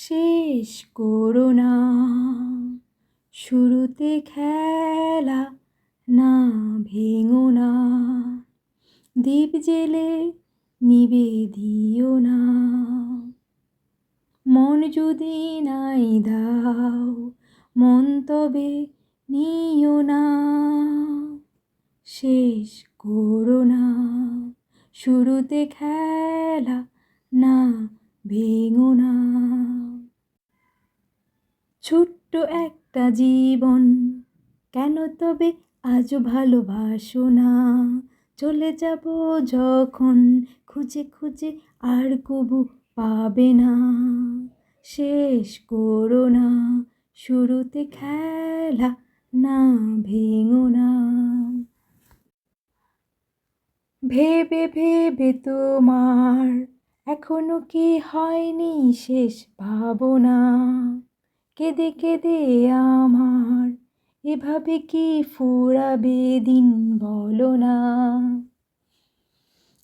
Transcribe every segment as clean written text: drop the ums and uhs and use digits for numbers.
শেষ করো না শুরুতে খেলা, না ভেঙো না দীপ জেলে নিবে দিও না। মন যদি নাই দাও মন তবে নিও না। শেষ করো না শুরুতে খেলা, না ভেঙো না। ছোট্ট একটা জীবন, কেন তবে আজ ভালোবাসো না? চলে যাব যখন খুঁজে খুঁজে আর কবু পাবে না। শেষ করো না শুরুতে খেলা, না ভেঙো না। ভেবে ভেবে তোমার এখনো কি হয়নি শেষ ভাবনা? কেঁদে কেঁদে আমার এভাবে কি ফুরাবে দিন বলো না?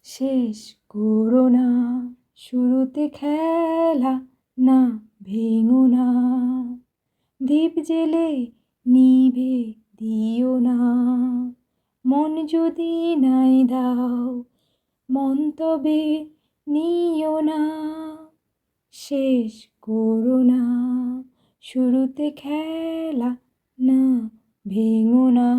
শেষ করো না শুরুতে খেলা, না ভেঙো না দীপ জেলে নিভে দিও না। মন যদি নাই দাও মন তবে নিও না। শেষ করো না শুরুতে খেলা, না ভেঙো না।